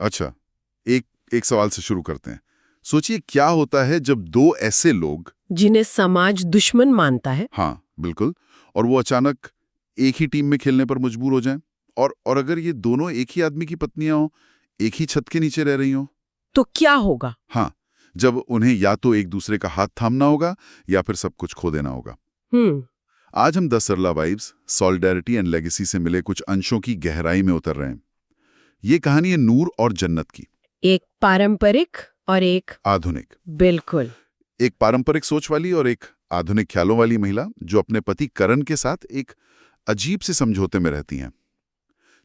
अच्छा, एक एक सवाल से शुरू करते हैं। सोचिए क्या होता है जब दो ऐसे लोग, जिन्हें समाज दुश्मन मानता है, हाँ बिल्कुल, और वो अचानक एक ही टीम में खेलने पर मजबूर हो जाएं। और अगर ये दोनों एक ही आदमी की पत्नियां हो, एक ही छत के नीचे रह रही हो, तो क्या होगा? हाँ, जब उन्हें या तो एक दूसरे का हाथ थामना होगा या फिर सब कुछ खो देना होगा। हम्म। आज हम the Sarla vibes, solidarity and legacy से मिले कुछ अंशों की गहराई में उतर रहे हैं। ये कहानी है नूर और जन्नत की। एक पारंपरिक और एक आधुनिक। बिल्कुल। एक पारंपरिक सोच वाली और एक आधुनिक ख्यालों वाली महिला जो अपने पति करण के साथ एक अजीब से समझौते में रहती हैं।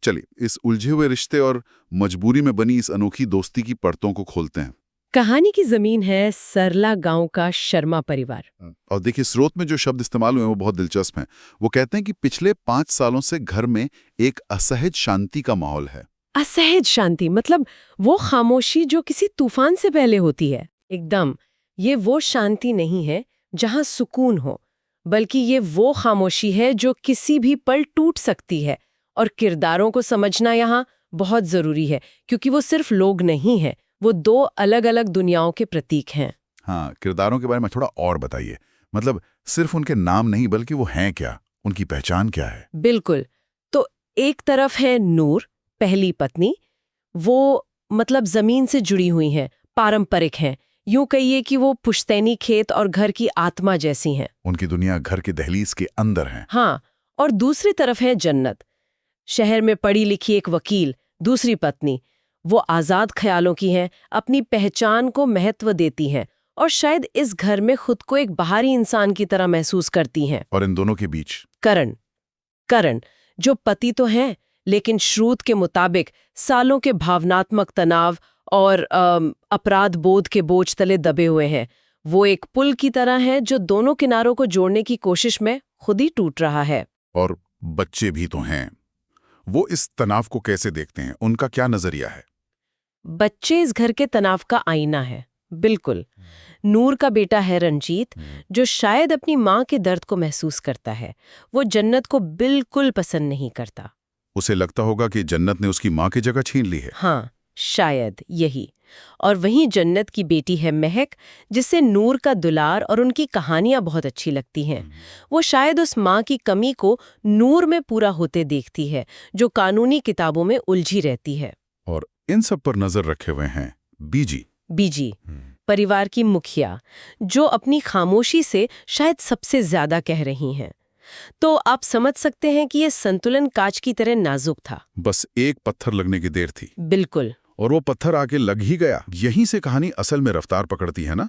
चलिए इस उलझे हुए रिश्ते और मजबूरी में बनी इस अनोखी दोस्ती की परतों को खोलते हैं। कहानी की जमीन है सरला गांव का शर्मा परिवार। और देखिए स्रोत में जो शब्द इस्तेमाल हुए हैं वो बहुत दिलचस्प हैं। वो कहते हैं कि पिछले 5 सालों से घर में एक असहज शांति का माहौल है। असहज शांति मतलब वो खामोशी जो किसी तूफान से पहले होती है। एकदम, ये वो शांति नहीं है जहां सुकून हो, बल्कि ये वो खामोशी है जो किसी भी पल टूट सकती है। और किरदारों को समझना यहाँ बहुत जरूरी है, क्योंकि वो सिर्फ लोग नहीं हैं, वो दो अलग-अलग दुनियाओं के प्रतीक हैं। हाँ, किरदारों के बारे में थोड़ा और बताइए। मतलब सिर्फ उनके नाम नहीं बल्कि वो हैं क्या, उनकी पहचान क्या है? बिल्कुल। तो एक तरफ है नूर, पहली पत्नी। वो मतलब जमीन से जुड़ी हुई हैं, पारंपरिक हैं। यूं कहिए कि वो पुश्तैनी खेत और घर की आत्मा जैसी हैं। उनकी दुनिया घर के दहलीज के अंदर है। हाँ, और दूसरी तरफ है जन्नत, शहर में पढ़ी लिखी एक वकील, दूसरी पत्नी। वो आजाद ख्यालों की हैं, अपनी पहचान को महत्व देती हैं और शायद इस घर में खुद को एक बाहरी इंसान की तरह महसूस करती हैं। और इन दोनों के बीच करण करण जो पति तो हैं, लेकिन श्रुत के मुताबिक सालों के भावनात्मक तनाव और अपराध बोध के बोझ तले दबे हुए हैं। वो एक पुल की तरह है जो दोनों किनारों को जोड़ने की कोशिश में खुद ही टूट रहा है। और बच्चे भी तो हैं। वो इस तनाव को कैसे देखते हैं, उनका क्या नजरिया है? बच्चे इस घर के तनाव का आईना है। बिल्कुल। नूर का बेटा है रंजीत, जो शायद अपनी माँ के दर्द को महसूस करता है। वो जन्नत को बिल्कुल पसंद नहीं करता। उसे लगता होगा कि जन्नत ने उसकी माँ की जगह छीन ली है। हाँ, शायद यही। और वहीं जन्नत की बेटी है महक, जिसे नूर का दुलार और उनकी कहानियां बहुत अच्छी लगती हैं। वो शायद उस माँ की कमी को नूर में पूरा होते देखती है, जो कानूनी किताबों में उलझी रहती है। और इन सब पर नजर रखे हुए हैं बीजी। बीजी, परिवार की मुखिया, जो अपनी खामोशी से शायद सबसे ज्यादा कह रही हैं। तो आप समझ सकते हैं कि ये संतुलन कांच की तरह नाजुक था। बस एक पत्थर लगने की देर थी। बिल्कुल। और वो पत्थर आके लग ही गया। यहीं से कहानी असल में रफ्तार पकड़ती है ना।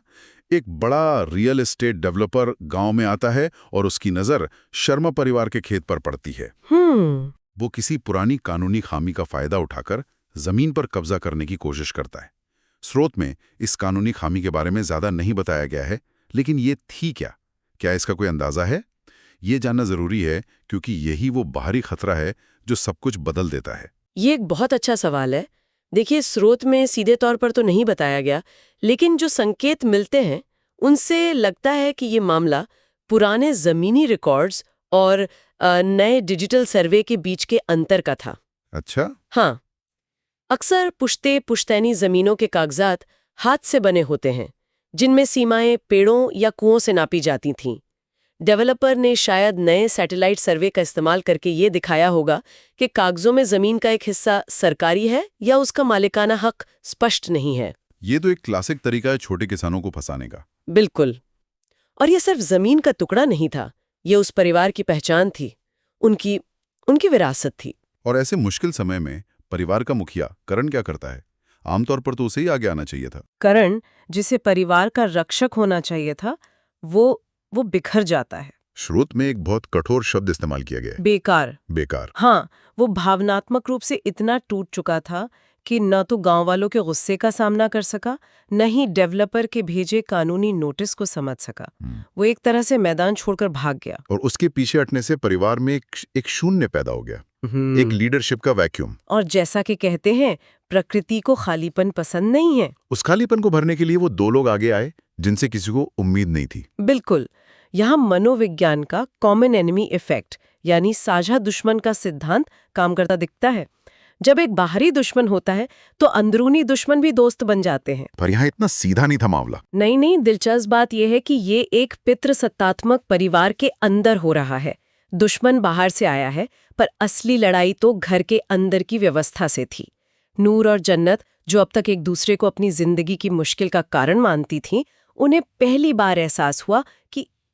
एक बड़ा रियल एस्टेट डेवलपर गांव में आता है और उसकी नजर शर्मा परिवार के खेत पर पड़ती है। वो किसी पुरानी कानूनी खामी का फायदा उठाकर जमीन पर कब्जा करने की कोशिश करता है। स्रोत में इस कानूनी खामी के बारे में ज्यादा नहीं बताया गया है, लेकिन ये थी क्या इसका कोई अंदाजा है? ये जानना जरूरी है, क्योंकि यही वो बाहरी खतरा है जो सब कुछ बदल देता है। ये एक बहुत अच्छा सवाल है। देखिए, स्रोत में सीधे तौर पर तो नहीं बताया गया, लेकिन जो संकेत मिलते हैं उनसे लगता है कि ये मामला पुराने जमीनी रिकॉर्ड्स और नए डिजिटल सर्वे के बीच के अंतर का था। अच्छा। हाँ, अक्सर पुश्तैनी जमीनों के कागजात हाथ से बने होते हैं, जिनमें सीमाएं पेड़ों या कुओं से नापी जाती थीं। डेवलपर ने शायद नए सैटेलाइट सर्वे का इस्तेमाल करके ये दिखाया होगा कि कागजों में जमीन का एक हिस्सा सरकारी है या उसका मालिकाना हक स्पष्ट नहीं है। ये तो एक क्लासिक तरीका है छोटे किसानों को फंसाने का। बिल्कुल। और ये सिर्फ जमीन का टुकड़ा नहीं था, ये उस परिवार की पहचान थी, उनकी उनकी विरासत थी। और ऐसे मुश्किल समय में परिवार का मुखिया करण क्या करता है? आमतौर पर तो उसे ही आगे आना चाहिए था। करण, जिसे परिवार का रक्षक होना चाहिए था, वो बिखर जाता है। स्रोत में एक बहुत कठोर शब्द इस्तेमाल किया गया है, बेकार। बेकार। हाँ, वो भावनात्मक रूप से इतना टूट चुका था कि न तो गांव वालों के गुस्से का सामना कर सका, न ही डेवलपर के भेजे कानूनी नोटिस को समझ सका। वो एक तरह से मैदान छोड़कर भाग गया। और उसके पीछे हटने से परिवार में एक शून्य पैदा हो गया, एक लीडरशिप का वैक्यूम। और जैसा कि कहते हैं, प्रकृति को खालीपन पसंद नहीं है। उस खालीपन को भरने के लिए वो दो लोग आगे आए जिनसे किसी को उम्मीद नहीं थी। बिल्कुल। यहाँ मनोविज्ञान का कॉमन एनिमी इफेक्ट यानी साझा दुश्मन का सिद्धांत काम करता दिखता है। जब एक बाहरी दुश्मन होता है तो अंदरूनी दुश्मन भी दोस्त बन जाते हैं। पर यहाँ इतना सीधा नहीं था मामला। नहीं, दिलचस्प बात यह है कि ये एक पितृसत्तात्मक परिवार के अंदर हो रहा है। दुश्मन बाहर से आया है, पर असली लड़ाई तो घर के अंदर की व्यवस्था से थी। नूर और जन्नत, जो अब तक एक दूसरे को अपनी जिंदगी की मुश्किल का कारण मानती थीं, उन्हें पहली बार एहसास हुआ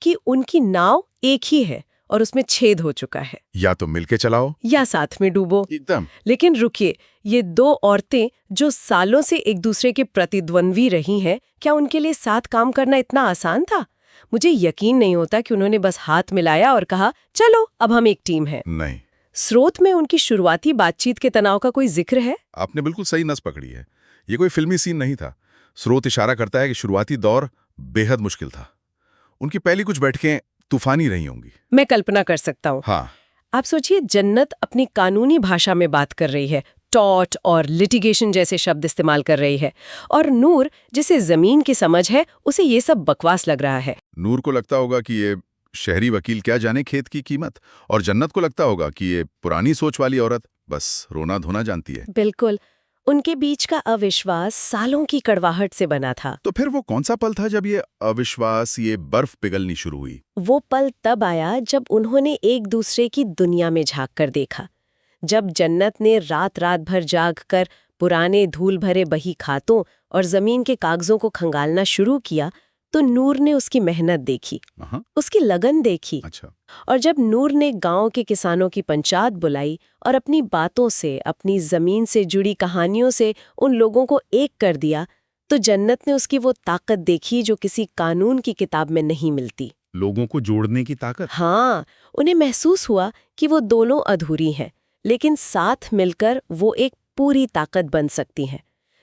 कि उनकी नाव एक ही है और उसमें छेद हो चुका है। या तो मिलके चलाओ या साथ में डूबो। एकदम। लेकिन रुकिए, ये दो औरतें जो सालों से एक दूसरे के प्रतिद्वंद्वी रही हैं, क्या उनके लिए साथ काम करना इतना आसान था? मुझे यकीन नहीं होता कि उन्होंने बस हाथ मिलाया और कहा चलो अब हम एक टीम हैं। नहीं। स्रोत में उनकी शुरुआती बातचीत के तनाव का कोई जिक्र है? आपने बिल्कुल सही नस पकड़ी है। ये कोई फिल्मी सीन नहीं था। स्रोत इशारा करता है कि शुरुआती दौर बेहद मुश्किल था। उनकी पहली कुछ बैठकें तूफानी रही होंगी। मैं कल्पना कर सकता हूँ। हाँ। आप सोचिए, जन्नत अपनी कानूनी भाषा में बात कर रही है, टॉर्ट और लिटिगेशन जैसे शब्द इस्तेमाल कर रही है, और नूर, जिसे जमीन की समझ है, उसे ये सब बकवास लग रहा है। नूर को लगता होगा कि ये शहरी वकील क्या जाने खेत की कीमत, और जन्नत को लगता होगा कि ये पुरानी सोच वाली औरत बस रोना धोना जानती है। बिल्कुल। उनके बीच का अविश्वास सालों की कड़वाहट से बना था। तो फिर वो कौन सा पल था जब ये अविश्वास, ये बर्फ पिघलनी शुरू हुई? वो पल तब आया जब उन्होंने एक दूसरे की दुनिया में झांक कर देखा। जब जन्नत ने रात रात भर जाग कर पुराने धूल भरे बही खातों और जमीन के कागजों को खंगालना शुरू किया, तो नूर ने उसकी मेहनत देखी, उसकी लगन देखी। अच्छा। और जब नूर ने गांव के किसानों की पंचायत बुलाई और अपनी बातों से, अपनी जमीन से जुड़ी कहानियों से उन लोगों को एक कर दिया, तो जन्नत ने उसकी वो ताकत देखी जो किसी कानून की किताब में नहीं मिलती। लोगों को जोड़ने की ताकत। हाँ, उन्हें महसूस हुआ कि वो दोनों अधूरी हैं, लेकिन साथ मिलकर वो एक पूरी ताकत बन सकती हैं।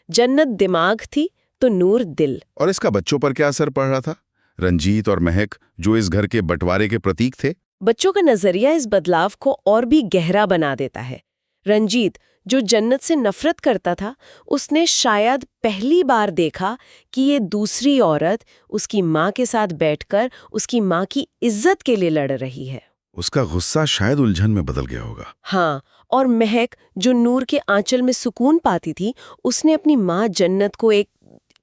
जन्नत दिमाग थी तो नूर दिल। और इसका बच्चों पर क्या असर पड़ रहा था? रंजीत और महक, जो इस घर के बंटवारे के प्रतीक थे। बच्चों का नजरिया इस बदलाव को और भी गहरा बना देता है। रंजीत, जो जन्नत से नफरत करता था, उसने शायद पहली बार देखा कि ये दूसरी औरत उसकी माँ के साथ बैठकर उसकी माँ की इज्जत के लिए लड़ रही है। उसका गुस्सा शायद उलझन में बदल गया होगा। हाँ, और महक, जो नूर के आंचल में सुकून पाती थी, उसने अपनी माँ जन्नत को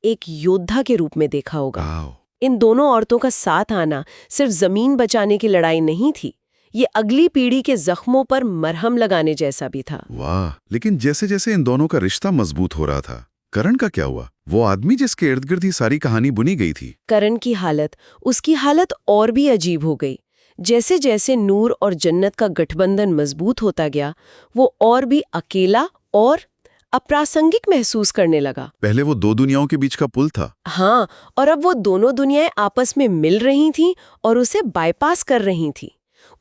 एक योद्धा के रूप में देखा होगा। इन दोनों औरतों का साथ आना सिर्फ जमीन बचाने की लड़ाई नहीं थी, ये अगली पीढ़ी के जख्मों पर मरहम लगाने जैसा भी था। वाह! लेकिन जैसे जैसे इन दोनों का रिश्ता मजबूत हो रहा था, करण का क्या हुआ? वो आदमी जिसके इर्द गिर्द ही सारी कहानी बुनी गई थी। करण की हालत, उसकी हालत और भी अजीब हो गई। जैसे जैसे नूर और जन्नत का गठबंधन मजबूत होता गया, वो और भी अकेला और अप्रासंगिक महसूस करने लगा। पहले वो दो दुनियाओं के बीच का पुल था। हाँ, और अब वो दोनों दुनियाएं आपस में मिल रही थीं और उसे बाईपास कर रही थीं।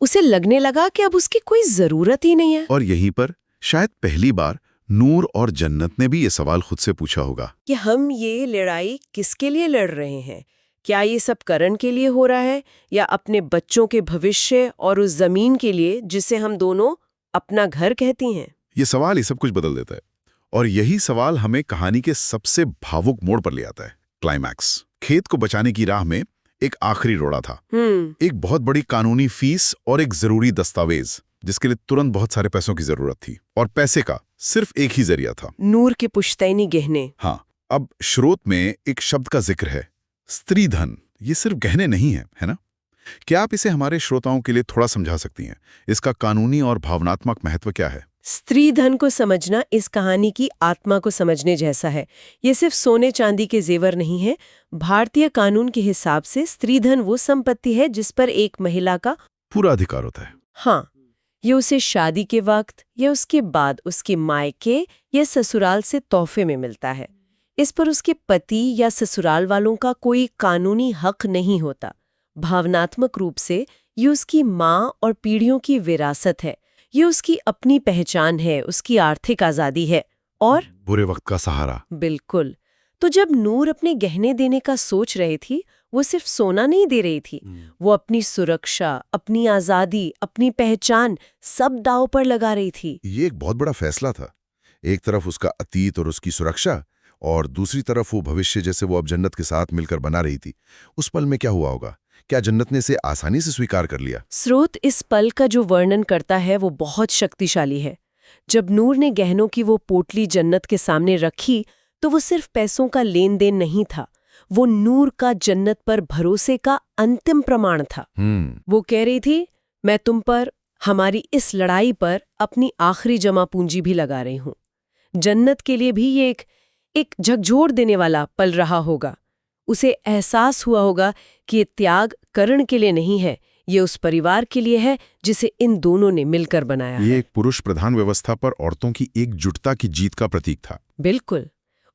उसे लगने लगा कि अब उसकी कोई जरूरत ही नहीं है। और यहीं पर शायद पहली बार नूर और जन्नत ने भी ये सवाल खुद से पूछा होगा कि हम ये लड़ाई किसके लिए लड़ रहे हैं? क्या ये सब करण के लिए हो रहा है, या अपने बच्चों के भविष्य और उस जमीन के लिए जिसे हम दोनों अपना घर कहती हैं? ये सवाल ही सब कुछ बदल देता है। और यही सवाल हमें कहानी के सबसे भावुक मोड़ पर ले आता है, क्लाइमैक्स। खेत को बचाने की राह में एक आखिरी रोड़ा था, एक बहुत बड़ी कानूनी फीस और एक जरूरी दस्तावेज जिसके लिए तुरंत बहुत सारे पैसों की जरूरत थी, और पैसे का सिर्फ एक ही जरिया था, नूर के पुश्तैनी गहने। हाँ, अब स्रोत में एक शब्द का जिक्र है, स्त्री धन। ये सिर्फ गहने नहीं है ना? क्या आप इसे हमारे श्रोताओं के लिए थोड़ा समझा सकती हैं? इसका कानूनी और भावनात्मक महत्व क्या है? स्त्री धन को समझना इस कहानी की आत्मा को समझने जैसा है। ये सिर्फ सोने चांदी के जेवर नहीं है। भारतीय कानून के हिसाब से स्त्री धन वो संपत्ति है जिस पर एक महिला का पूरा अधिकार होता है। हाँ, ये उसे शादी के वक्त या उसके बाद उसके मायके या ससुराल से तोहफे में मिलता है। इस पर उसके पति या ससुराल वालों का कोई कानूनी हक नहीं होता। भावनात्मक रूप से ये उसकी माँ और पीढ़ियों की विरासत है। ये उसकी अपनी पहचान है, उसकी आर्थिक आजादी है और बुरे वक्त का सहारा। बिल्कुल। तो जब नूर अपने गहने देने का सोच रही थी, वो सिर्फ सोना नहीं दे रही थी, वो अपनी सुरक्षा, अपनी आजादी, अपनी पहचान सब दांव पर लगा रही थी। ये एक बहुत बड़ा फैसला था। एक तरफ उसका अतीत और उसकी सुरक्षा, और दूसरी तरफ वो भविष्य जैसे वो अब जन्नत के साथ मिलकर बना रही थी। उस पल में क्या हुआ होगा? क्या जन्नत ने इसे आसानी से स्वीकार कर लिया? स्रोत इस पल का जो वर्णन करता है वो बहुत शक्तिशाली है। जब नूर ने गहनों की वो पोटली जन्नत के सामने रखी तो वो सिर्फ पैसों का लेन देन नहीं था, वो नूर का जन्नत पर भरोसे का अंतिम प्रमाण था। वो कह रही थी, मैं तुम पर, हमारी इस लड़ाई पर अपनी आखिरी जमा पूंजी भी लगा रही हूं। जन्नत के लिए भी ये एक झकझोर देने वाला पल रहा होगा। उसे एहसास हुआ होगा कि ये त्याग करण के लिए नहीं है, ये उस परिवार के लिए है जिसे इन दोनों ने मिलकर बनाया है। ये एक पुरुष प्रधान व्यवस्था पर औरतों की एकजुटता की जीत का प्रतीक था। बिल्कुल।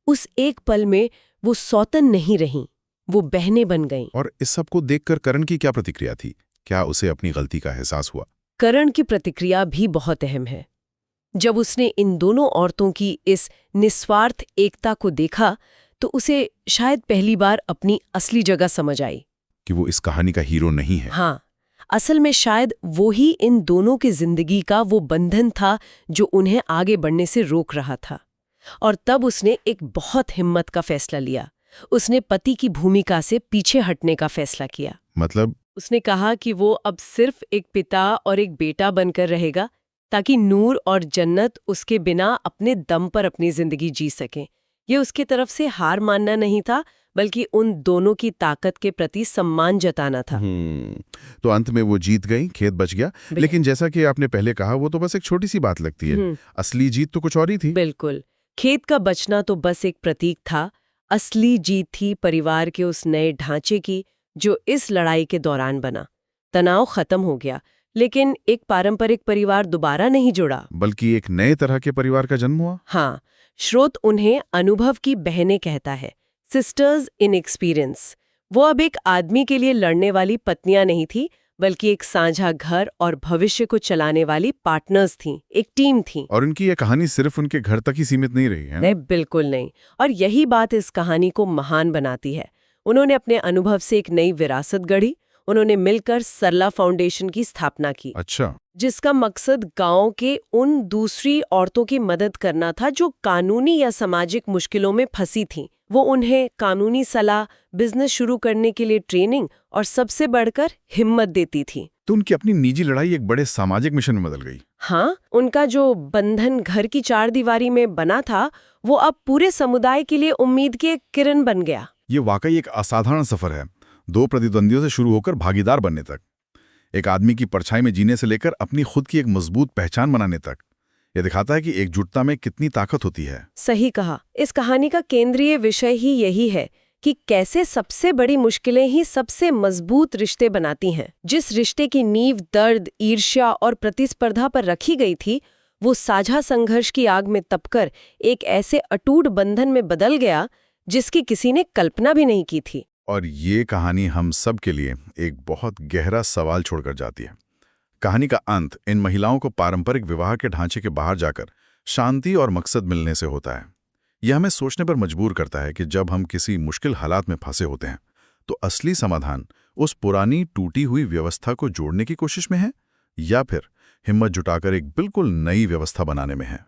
उस एक पल में वो सौतन नहीं रहीं, वो बहनें बन गईं। और इस सब को देखकर करण की क्या प्रतिक्रिया थी? क्या उसे अपनी गलती का एहसास हुआ? करण की प्रतिक्रिया भी बहुत अहम है। जब उसने इन दोनों औरतों की इस निस्वार्थ एकता को देखा तो उसे शायद पहली बार अपनी असली जगह समझ आई कि वो इस कहानी का हीरो नहीं है। हाँ, असल में शायद वो ही इन दोनों की जिंदगी का वो बंधन था जो उन्हें आगे बढ़ने से रोक रहा था। और तब उसने एक बहुत हिम्मत का फैसला लिया। उसने पति की भूमिका से पीछे हटने का फैसला किया। मतलब? उसने कहा कि वो अब सिर्फ एक पिता और एक बेटा बनकर रहेगा ताकि नूर और जन्नत उसके बिना अपने दम पर अपनी जिंदगी जी सकें। ये उसकी तरफ से हार मानना नहीं था, बल्कि उन दोनों की ताकत के प्रति सम्मान जताना था। तो अंत में वो जीत गई, खेत बच गया। लेकिन जैसा कि आपने पहले कहा, वो तो बस एक छोटी सी बात लगती है। असली जीत तो कुछ और ही थी। बिल्कुल। खेत का बचना तो बस एक प्रतीक था। असली जीत थी परिवार के उस नए ढांचे की जो इस लड़ाई के दौरान बना। तनाव खत्म हो गया, लेकिन एक पारंपरिक परिवार दोबारा नहीं जुड़ा, बल्कि एक नए तरह के परिवार का जन्म हुआ। हाँ, स्रोत उन्हें अनुभव की बहनें कहता है, सिस्टर्स इन एक्सपीरियंस। वो अब एक आदमी के लिए लड़ने वाली पत्नियां नहीं थी, बल्कि एक साझा घर और भविष्य को चलाने वाली पार्टनर्स थीं, एक टीम थी। और उनकी ये कहानी सिर्फ उनके घर तक ही सीमित नहीं रही है। नहीं, बिल्कुल नहीं। और यही बात इस कहानी को महान बनाती है। उन्होंने अपने अनुभव से एक नई विरासत गढ़ी। उन्होंने मिलकर सरला फाउंडेशन की स्थापना की। अच्छा। जिसका मकसद गांव के उन दूसरी औरतों की मदद करना था जो कानूनी या सामाजिक मुश्किलों में फंसी थीं। वो उन्हें कानूनी सलाह, बिजनेस शुरू करने के लिए ट्रेनिंग और सबसे बढ़कर हिम्मत देती थी। तो उनकी अपनी निजी लड़ाई एक बड़े सामाजिक मिशन में बदल गई। हाँ, उनका जो बंधन घर की चारदीवारी में बना था, वो अब पूरे समुदाय के लिए उम्मीद की एक किरण बन गया। ये वाकई एक असाधारण सफर है, दो प्रतिद्वंदियों से शुरू होकर भागीदार बनने तक। एक आदमी की परछाई में जीने से लेकर अपनी खुद की एक मजबूत पहचान बनाने तक। यह दिखाता है कि एकजुटता में कितनी ताकत होती है। सही कहा। इस कहानी का केंद्रीय विषय ही यही है कि कैसे सबसे बड़ी मुश्किलें ही सबसे मजबूत रिश्ते बनाती हैं। जिस रिश्ते की नींव दर्द, ईर्ष्या और प्रतिस्पर्धा पर रखी गई थी, वो साझा संघर्ष की आग में तपकर एक ऐसे अटूट बंधन में बदल गया जिसकी किसी ने कल्पना भी नहीं की थी। और ये कहानी हम सब के लिए एक बहुत गहरा सवाल छोड़कर जाती है। कहानी का अंत इन महिलाओं को पारंपरिक विवाह के ढांचे के बाहर जाकर शांति और मकसद मिलने से होता है। यह हमें सोचने पर मजबूर करता है कि जब हम किसी मुश्किल हालात में फंसे होते हैं तो असली समाधान उस पुरानी टूटी हुई व्यवस्था को जोड़ने की कोशिश में है या फिर हिम्मत जुटाकर एक बिल्कुल नई व्यवस्था बनाने में है।